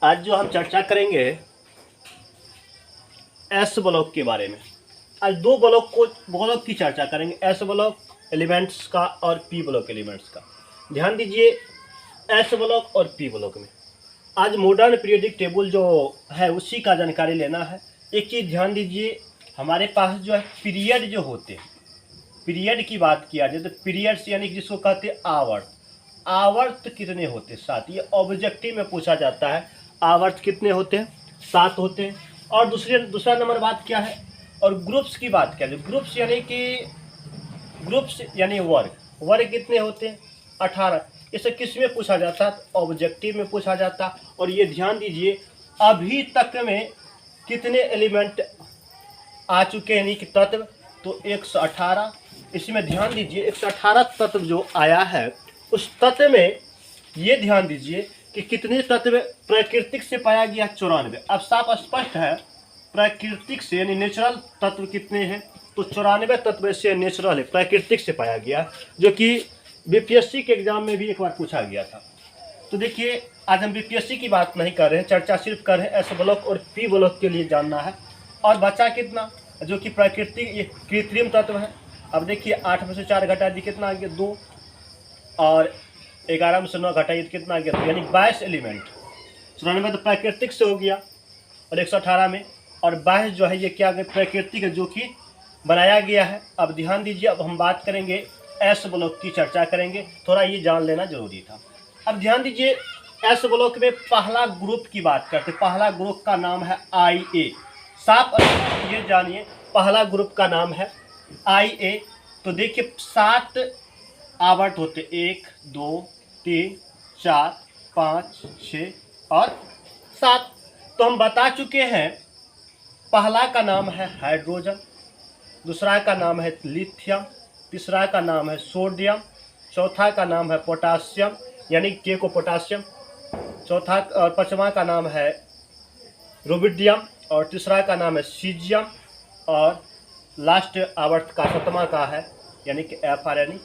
आज जो हम चर्चा करेंगे एस ब्लॉक के बारे में। आज दो ब्लॉक की चर्चा करेंगे, एस ब्लॉक एलिमेंट्स का और पी ब्लॉक एलिमेंट्स का। ध्यान दीजिए, एस ब्लॉक और पी ब्लॉक में आज मॉडर्न पीरियोडिक टेबल जो है उसी का जानकारी लेना है। एक चीज़ ध्यान दीजिए, हमारे पास जो है पीरियड जो होते हैं, पीरियड की बात किया जाए तो पीरियड्स यानी जिसको कहते हैं आवर्त। आवर्त कितने होते हैं? 7। ये ऑब्जेक्टिव में पूछा जाता है, आवर्त कितने होते हैं? 7 होते हैं। और दूसरा नंबर बात क्या है, और ग्रुप्स की बात क्या है? ग्रुप्स यानी वर्ग कितने होते हैं? 18। इसे किस में पूछा जाता है? ऑब्जेक्टिव में पूछा जाता है। और ये ध्यान दीजिए, अभी तक में कितने एलिमेंट आ चुके हैं यानी कि तत्व, तो 118। इसमें ध्यान दीजिए 118 तत्व जो आया है उस तत्व में ये ध्यान दीजिए कि कितने तत्व प्राकृतिक से पाया गया? 94। अब साफ स्पष्ट है, प्राकृतिक से यानी नेचुरल तत्व कितने हैं? तो 94 तत्व से नेचुरल है, प्राकृतिक से पाया गया, जो कि बीपीएससी के एग्जाम में भी एक बार पूछा गया था। तो देखिए, आज हम बीपीएससी की बात नहीं कर रहे हैं, चर्चा सिर्फ कर रहे हैं एस ब्लॉक और पी ब्लॉक के लिए जानना है। और बचा कितना जो कि प्राकृतिक ये कृत्रिम तत्व है। अब देखिए 8 में से 4 घटा दी, कितना आ गया? 2। और 11 में से 9 घटाइए तो कितना आ गया? 2, यानी 22 एलिमेंट। 94 तो प्राकृतिक से हो गया और 118 में, और 22 जो है ये क्या है? प्राकृतिक है, जो कि बनाया गया है। अब ध्यान दीजिए, अब हम बात करेंगे एस ब्लॉक की चर्चा करेंगे, थोड़ा ये जान लेना जरूरी था। अब ध्यान दीजिए, एस ब्लॉक में पहला ग्रुप की बात करते हैं। पहला ग्रुप का नाम है IA। साफ ये जानिए, पहला ग्रुप का नाम है IA। तो देखिए 7 आवर्त होते, 1 2 3 4 5 6 और 7। तो हम बता चुके हैं, पहला का नाम है हाइड्रोजन, दूसरा का नाम है लिथियम, तीसरा का नाम है सोडियम, चौथा का नाम है पोटासियम यानी के को पोटासियम, चौथा और पांचवा का नाम है रुबिडियम, और तीसरा का नाम है सीजियम, और लास्ट आवर्त का 7वां का है यानी कि FR यानी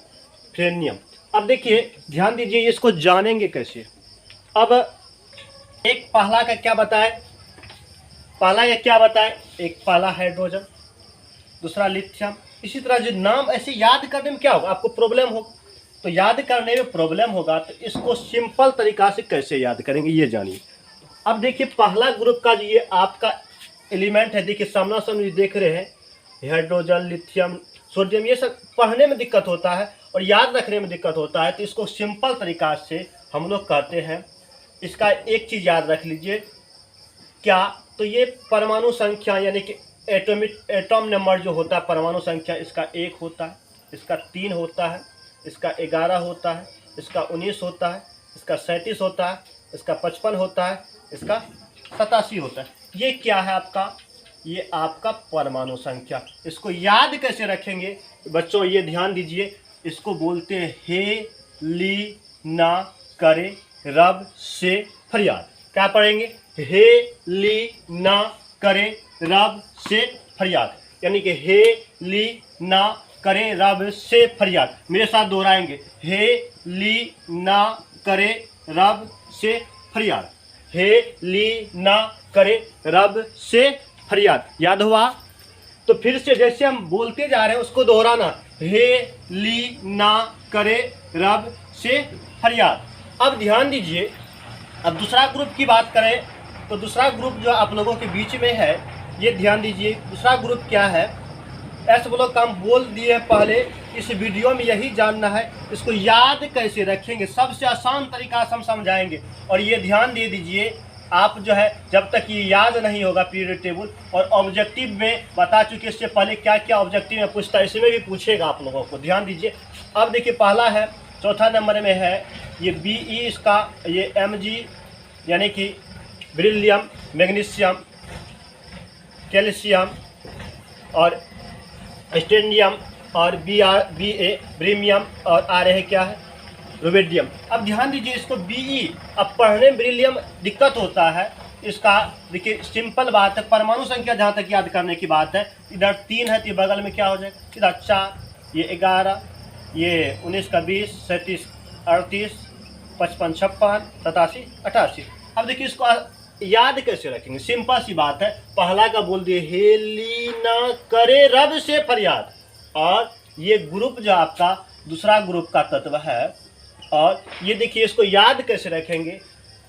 फ्रेनियम। अब देखिए ध्यान दीजिए, इसको जानेंगे कैसे। अब एक पहला का क्या बताए, पहला ये क्या बताए? एक पहला हाइड्रोजन, दूसरा लिथियम। इसी तरह जो नाम ऐसे याद करने में क्या होगा? आपको प्रॉब्लम होगा। तो याद करने में प्रॉब्लम होगा तो इसको सिंपल तरीका से कैसे याद करेंगे ये जानिए। अब देखिए, पहला ग्रुप का जो ये आपका एलिमेंट है, देखिए सामना सामने देख रहे हैं, हाइड्रोजन, लिथियम, सोडियम, ये सब पढ़ने में दिक्कत होता है और याद रखने में दिक्कत होता है। तो इसको सिंपल तरीका से हम लोग कहते हैं, इसका एक चीज़ याद रख लीजिए, क्या? तो ये परमाणु संख्या यानी कि एटॉम नंबर जो होता है, परमाणु संख्या, इसका 1 होता है, इसका 3 होता है, इसका 11 होता है, इसका 19 होता है, इसका 37 होता है, इसका 55 होता है, इसका 87 होता है। ये क्या है आपका? ये आपका परमाणु संख्या। इसको याद कैसे रखेंगे बच्चों? ये ध्यान दीजिए, इसको बोलते हैं हे ली ना करे रब से फरियाद। क्या पढ़ेंगे? हे ली ना करे रब से फरियाद, यानी कि हे ली ना करे रब से फरियाद। मेरे साथ दोहराएंगे, हे ली ना करे रब से फरियाद, हे ली ना करे रब से फरियाद। याद हुआ? तो फिर से जैसे हम बोलते जा रहे हैं उसको दोहराना, हे ली ना करे रब से फरियाद। अब ध्यान दीजिए, अब दूसरा ग्रुप की बात करें तो दूसरा ग्रुप जो आप लोगों के बीच में है, ये ध्यान दीजिए, दूसरा ग्रुप क्या है? एस ब्लॉक का हम बोल दिए हैं पहले, इस वीडियो में यही जानना है, इसको याद कैसे रखेंगे, सबसे आसान तरीका से हम समझाएंगे। और ये ध्यान दे दीजिए, आप जो है जब तक ये याद नहीं होगा पीरियड टेबल, और ऑब्जेक्टिव में बता चुके इससे पहले क्या क्या ऑब्जेक्टिव में पूछता है, इसमें भी पूछेगा आप लोगों को, ध्यान दीजिए। अब देखिए पहला है, चौथा नंबर में है ये BE, इसका ये Mg यानी कि बेरिलियम, मैग्नीशियम, कैल्शियम, और स्टेंडियम, और BA ब्रीमियम, और आ रहे क्या है? रुबिडियम। अब ध्यान दीजिए, इसको BE, अब पढ़ने में बेरिलियम दिक्कत होता है इसका। देखिए सिंपल बात है, परमाणु संख्या जहाँ तक याद करने की बात है, इधर 3 है तो बगल में क्या हो जाएगा? इधर 4, ये 11, ये 19 का 20, 37 38, 55 56 87 88। अब देखिए इसको याद कैसे रखेंगे? सिंपल सी बात है, पहला का बोल दिए हेलीना करे रब से फरियाद, और ये ग्रुप जो आपका दूसरा ग्रुप का तत्व है, और ये देखिए इसको याद कैसे रखेंगे?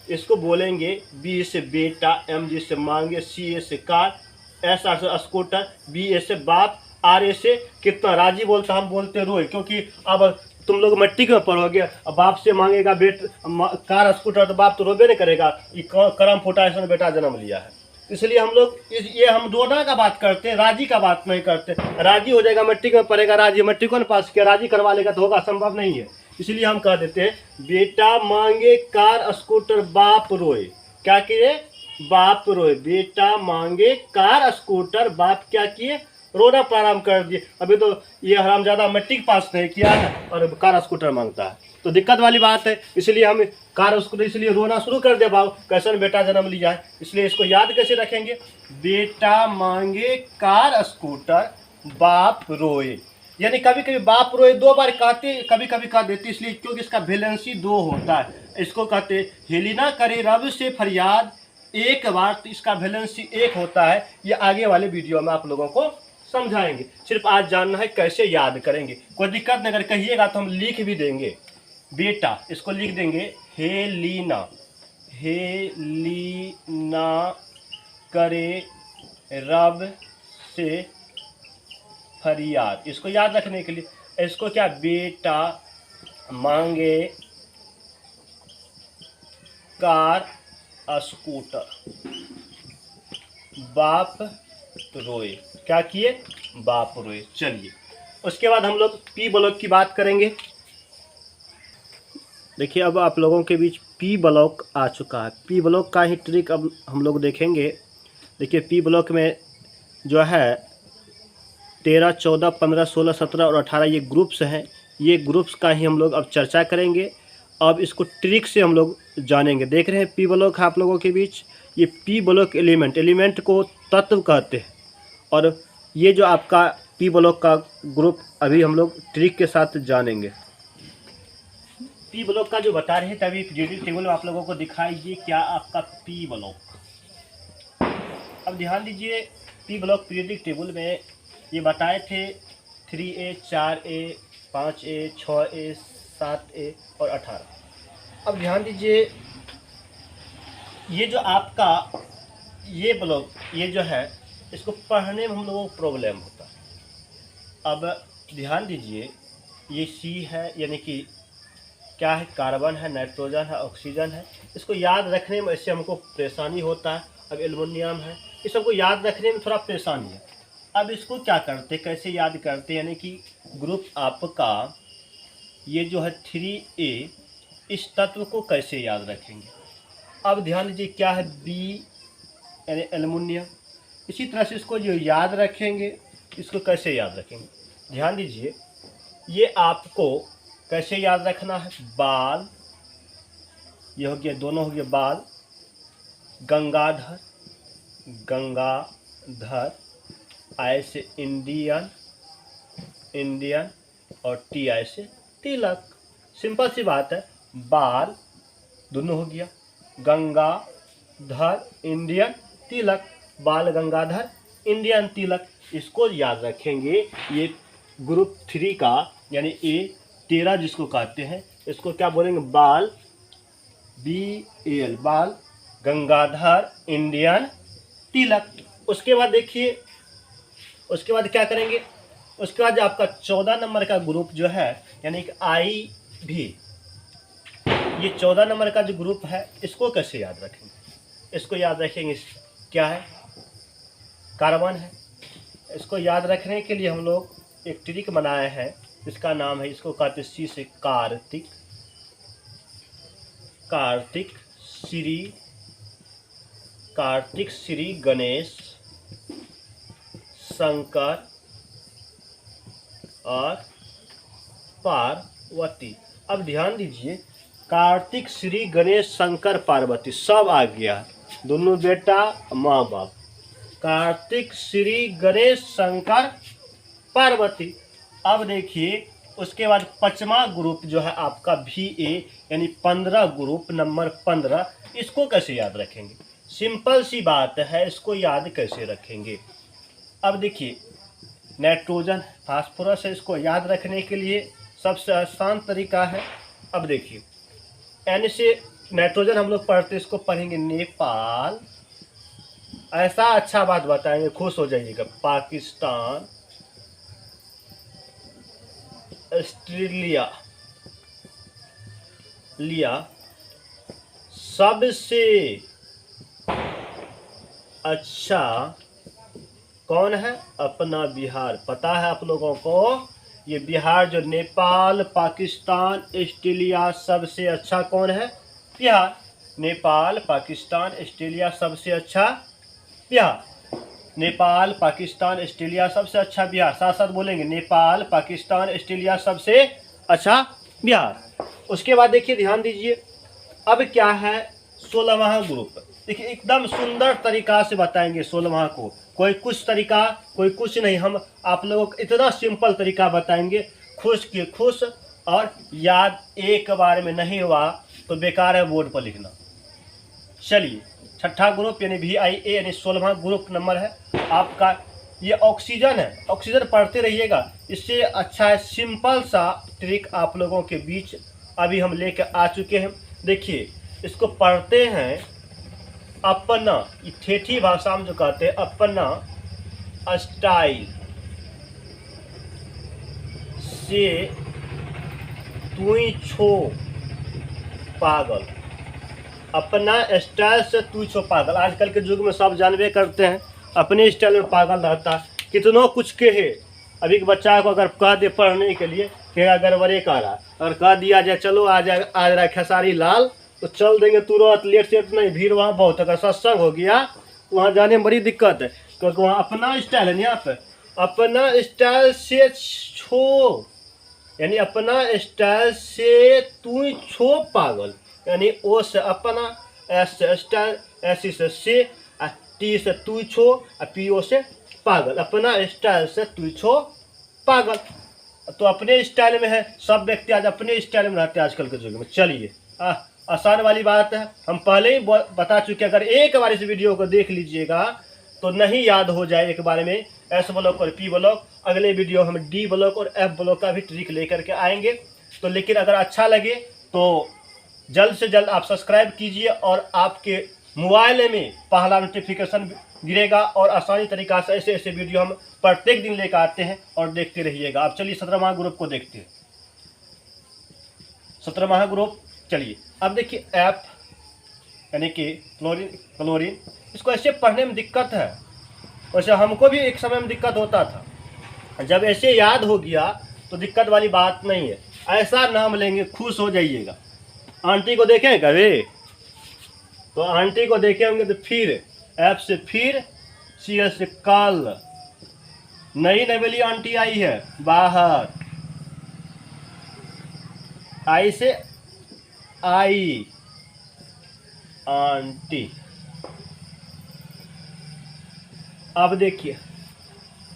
इसको बोलेंगे बी से बेटा, एम जी से मांगे, सी ए से कार, एस आर से स्कूटर, बी ए से बाप, आर ए से कितना, राजी बोलता हम बोलते रोए, क्योंकि अब तुम लोग मैट्रिक में पढ़ोगे, अब बाप से मांगेगा कार स्कूटर, तो बाप तो रोबे नहीं करेगा, ये करम फूटा ऐसा बेटा जन्म लिया है। इसलिए हम लोग ये हम रोना का बात करते हैं, राजी का बात नहीं करते। राजी हो जाएगा, मैट्रिक में पढ़ेगा, राजी मैट्रिक ने पास किया, राजी करवा लेगा तो होगा, संभव नहीं है। इसलिए हम कह देते हैं बेटा मांगे कार स्कूटर बाप रोए। क्या किए? बाप रोए। बेटा मांगे कार स्कूटर, बाप क्या किए? रोना प्रारंभ कर दिए। अभी तो ये हरामजादा मैट्रिक पास नहीं किया है और कार स्कूटर मांगता है, तो दिक्कत वाली बात है। इसलिए हम कार स्कूटर, इसलिए रोना शुरू कर दे भाव, कैसे बेटा जन्म लिया है। इसलिए इसको याद कैसे रखेंगे? बेटा मांगे कार स्कूटर बाप रोए, यानी कभी कभी बाप रोए दो बार कहते, कभी कभी कह देते, इसलिए क्योंकि इसका वैलेंसी 2 होता है। इसको कहते हेलिना करे रब से फरियाद एक बार, तो इसका वैलेंसी 1 होता है। ये आगे वाले वीडियो में आप लोगों को समझाएंगे। सिर्फ आज जानना है कैसे याद करेंगे। कोई दिक्कत नहीं, अगर कहिएगा तो हम लिख भी देंगे। बेटा इसको लिख देंगे हेलिना, हेलिना करे रब से फरियाद। इसको याद रखने के लिए इसको क्या, बेटा मांगे कार स्कूटर बाप रोए। क्या किए? बाप रोए। चलिए उसके बाद हम लोग पी ब्लॉक की बात करेंगे। देखिए अब आप लोगों के बीच पी ब्लॉक आ चुका है। पी ब्लॉक का ही ट्रिक अब हम लोग देखेंगे। देखिए पी ब्लॉक में जो है 13, 14, 15, 16, 17 और 18 ये ग्रुप्स हैं। ये ग्रुप्स का ही हम लोग अब चर्चा करेंगे। अब इसको ट्रिक से हम लोग जानेंगे। देख रहे हैं पी ब्लॉक है आप लोगों के बीच। ये पी ब्लॉक एलिमेंट को तत्व कहते हैं। और ये जो आपका पी ब्लॉक का ग्रुप अभी हम लोग ट्रिक के साथ जानेंगे। पी ब्लॉक का जो बता रहे हैं तभी पीरियोडिक टेबल में आप लोगों को दिखाइए क्या आपका पी ब्लॉक। अब ध्यान दीजिए पी ब्लॉक पीरियोडिक टेबल में ये बताए थे 3A, 4A, 5A, 6A, 7A और 18। अब ध्यान दीजिए ये जो आपका ये ब्लॉक ये जो है इसको पढ़ने में हम लोगों को प्रॉब्लम होता है। अब ध्यान दीजिए ये C है, यानी कि क्या है, कार्बन है, नाइट्रोजन है, ऑक्सीजन है। इसको याद रखने में इससे हमको परेशानी होता है। अब एल्युमिनियम है, इस सबको याद रखने में थोड़ा परेशानी है। अब इसको क्या करते, कैसे याद करते, यानी कि ग्रुप आपका ये जो है 3A, इस तत्व को कैसे याद रखेंगे। अब ध्यान दीजिए क्या है B यानी एल्युमिनियम। इसी तरह से इसको जो याद रखेंगे, इसको कैसे याद रखेंगे। ध्यान दीजिए ये आपको कैसे याद रखना है। बाल, ये हो गया, दोनों हो गया बाल। गंगाधर, गंगाधर, आई से इंडियन, इंडियन, और टी आई से तिलक। सिंपल सी बात है, बाल दोनों हो गया, गंगाधर, इंडियन, तिलक। बाल गंगाधर, इंडियन, तिलक। इसको याद रखेंगे। ये ग्रुप 3 का यानी A13 जिसको कहते हैं, इसको क्या बोलेंगे, बाल, BAL, बाल गंगाधर, इंडियन, तिलक। उसके बाद देखिए उसके बाद क्या करेंगे। उसके बाद आपका 14 नंबर का ग्रुप जो है यानी कि IV, ये 14 नंबर का जो ग्रुप है इसको कैसे याद रखेंगे। इसको याद रखेंगे क्या है, कार्बन है। इसको याद रखने के लिए हम लोग एक ट्रिक बनाए हैं, इसका नाम है, इसको कहते हैं C से कार्तिक, कार्तिक श्री, कार्तिक श्री गणेश, शंकर और पार्वती। अब ध्यान दीजिए कार्तिक श्री गणेश शंकर पार्वती सब आ गया, दोनों बेटा माँ बाप। कार्तिक श्री गणेश शंकर पार्वती। अब देखिए उसके बाद 5वां ग्रुप जो है आपका VA यानी 15 ग्रुप नंबर 15, इसको कैसे याद रखेंगे। सिंपल सी बात है, इसको याद कैसे रखेंगे। अब देखिए नाइट्रोजन फास्फोरस है, इसको याद रखने के लिए सबसे आसान तरीका है। अब देखिए एन से नाइट्रोजन हम लोग पढ़ते, इसको पढ़ेंगे नेपाल, ऐसा अच्छा बात बताएंगे खुश हो जाइएगा। पाकिस्तान, ऑस्ट्रेलिया लिया, सबसे अच्छा कौन है? अपना बिहार। पता है आप लोगों को, ये बिहार जो नेपाल, पाकिस्तान, ऑस्ट्रेलिया सबसे अच्छा कौन है? बिहार। नेपाल, पाकिस्तान, ऑस्ट्रेलिया सबसे अच्छा बिहार। नेपाल, पाकिस्तान, ऑस्ट्रेलिया सबसे अच्छा बिहार। साथ साथ बोलेंगे नेपाल, पाकिस्तान, ऑस्ट्रेलिया सबसे अच्छा बिहार। उसके बाद देखिए ध्यान दीजिए, अब क्या है 16वां ग्रुप। देखिए एकदम सुंदर तरीका से बताएंगे 16वां को, कोई कुछ तरीका कोई कुछ नहीं, हम आप लोगों को इतना सिंपल तरीका बताएंगे, खुश के खुश, और याद एक बार में नहीं हुआ तो बेकार है बोर्ड पर लिखना। चलिए छठा ग्रुप यानी VIA यानी 16वां ग्रुप नंबर है आपका, ये ऑक्सीजन है। ऑक्सीजन पढ़ते रहिएगा, इससे अच्छा है सिंपल सा ट्रिक आप लोगों के बीच अभी हम लेकर आ चुके हैं। देखिए इसको पढ़ते हैं अपना, ये ठेठी भाषा में जो कहते हैं अपना स्टाइल से तुई छो पागल। अपना स्टाइल से तू छो पागल। आजकल के युग में सब जानबे करते हैं अपने स्टाइल में पागल रहता है, कितनों कुछ कहे। अभी के बच्चा को अगर कह दे पढ़ने के लिए कहेगा गड़बड़े कर रहा, अगर कह दिया जाए चलो आ रहा है खेसारी लाल तो चल देंगे तुरंत, लेट सेट नहीं, भीड़ वहाँ बहुत। अगर सत्संग हो गया तो वहाँ जाने में बड़ी दिक्कत है, क्योंकि वहाँ अपना स्टाइल है। यहाँ पे अपना स्टाइल से छो यानी अपना स्टाइल से तू छो पागल, यानी ओ से अपना, एस से स्टाइल, एस से टी से तू छो, PO से पागल। अपना स्टाइल से तू छो पागल, तो अपने स्टाइल में है। सब व्यक्ति आज अपने स्टाइल में रहते हैं आजकल के युग में। चलिए आसान वाली बात है, हम पहले ही बता चुके। अगर एक बार इस वीडियो को देख लीजिएगा तो नहीं याद हो जाए एक बार में S ब्लॉक और P ब्लॉक। अगले वीडियो हम D ब्लॉक और F ब्लॉक का भी ट्रिक लेकर के आएंगे। तो लेकिन अगर अच्छा लगे तो जल्द से जल्द आप सब्सक्राइब कीजिए, और आपके मोबाइल में पहला नोटिफिकेशन गिरेगा, और आसानी तरीका से ऐसे ऐसे वीडियो हम प्रत्येक दिन लेकर आते हैं और देखते रहिएगा। अब चलिए 17वां ग्रुप को देखते हैं। 17वां ग्रुप, चलिए अब देखिए F यानी कि क्लोरीन। इसको ऐसे पढ़ने में दिक्कत है, वैसे हमको भी एक समय में दिक्कत होता था। जब ऐसे याद हो गया तो दिक्कत वाली बात नहीं है। ऐसा नाम लेंगे खुश हो जाइएगा। आंटी को देखें कभी, तो आंटी को देखे होंगे तो फिर F से फिर, C से कल, नई नवेली आंटी आई है बाहर, I से आई आंटी। अब देखिए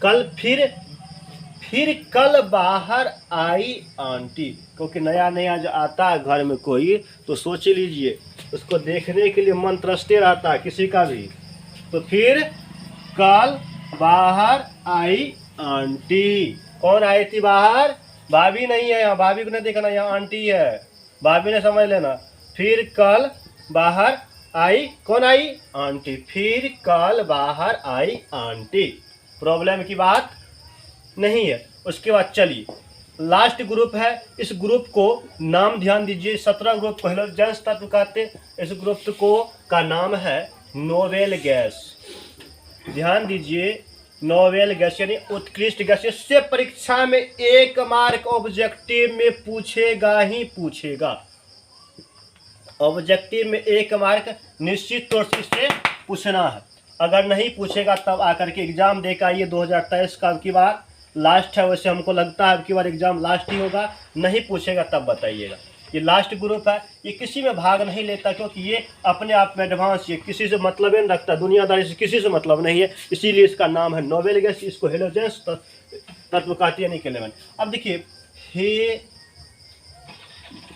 कल फिर कल बाहर आई आंटी, क्योंकि नया नया जो आता है घर में कोई तो सोच लीजिए उसको देखने के लिए मन तरसते रहता है किसी का भी। तो फिर कल बाहर आई आंटी। कौन आई थी बाहर? भाभी नहीं है यहाँ, भाभी को नहीं देखना, यहाँ आंटी है, भाभी ने समझ लेना। फिर कल बाहर आई, कौन आई? आंटी। फिर कल बाहर आई आंटी, प्रॉब्लम की बात नहीं है। उसके बाद चलिए लास्ट ग्रुप है। इस ग्रुप को नाम ध्यान दीजिए, 17 ग्रुप को हेलोजेंस तत्व कहते हैं। इस ग्रुप को का नाम है नोबेल गैस। ध्यान दीजिए, नोबेल गैस यानी उत्कृष्ट गैस। इससे परीक्षा में 1 मार्क ऑब्जेक्टिव में पूछेगा ही पूछेगा। ऑब्जेक्टिव में 1 मार्क निश्चित तौर से इससे पूछना है। अगर नहीं पूछेगा तब आकर के एग्जाम देकर आइए। 2023 का अब की बार लास्ट है, वैसे हमको लगता है अब की बार एग्जाम लास्ट ही होगा। नहीं पूछेगा तब बताइएगा। ये लास्ट ग्रुप है, ये किसी में भाग नहीं लेता, क्योंकि ये अपने आप में एडवांस, ये किसी से मतलब नहीं रखता, दुनियादारी से किसी से मतलब नहीं है, इसीलिए इसका नाम है नोबेल गैस। इसको हेलोजेंस तत्व कहते हैं, नहीं केलेवन। अब देखिए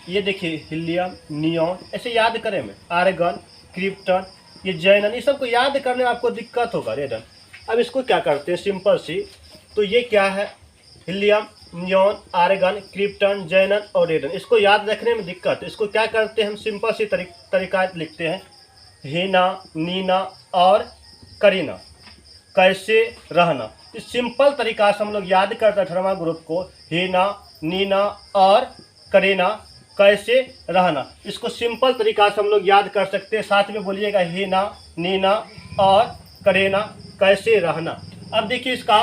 ये देखिए हीलियम, नियॉन, ऐसे याद करें में, आर्गन, क्रिप्टन, ये जैनन, ये सबको याद करने में आपको दिक्कत होगा रेडन। अब इसको क्या करते हैं सिंपल सी, तो ये क्या है, हीलियम, नियॉन, आर्गन, क्रिप्टन, जैनन और रेडन। इसको याद रखने में दिक्कत है। इसको क्या करते हैं हम सिंपल सी तरीका लिखते हैं, हीना, नीना और करीना, कैसे रहना। इस सिंपल तरीका से हम लोग याद करते हैं 18वां ग्रुप को, हीना, नीना और करीना, कैसे रहना। इसको सिंपल तरीका से हम लोग याद कर सकते हैं। साथ में बोलिएगा, हीना, नीना और करीना, कैसे रहना। अब देखिए इसका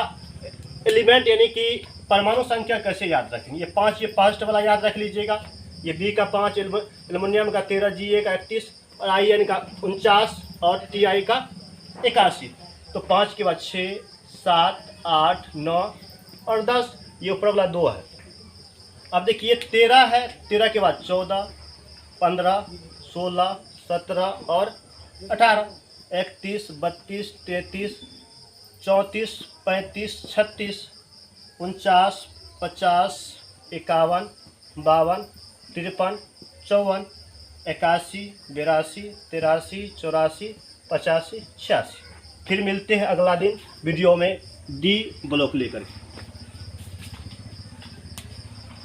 एलिमेंट यानी कि परमाणु संख्या कैसे याद रखेंगे। ये 5, ये फर्स्ट वाला याद रख लीजिएगा। ये बी का 5, एल्युमिनियम का 13, जी का 31 और आई एन का 49 और टी आई का 81। तो 5 के बाद 6, 7, 8, 9 और 10, ये ऊपर वाला 2 है। अब देखिए 13 है, 13 के बाद 14, 15, 16, 17 और 18, 31, 32, 33, 34, 35, 36, 49, 50, 51, 52, 53, 54, 81, 82, 83, 84, 85, 86। फिर मिलते हैं अगला दिन वीडियो में डी ब्लॉक लेकर।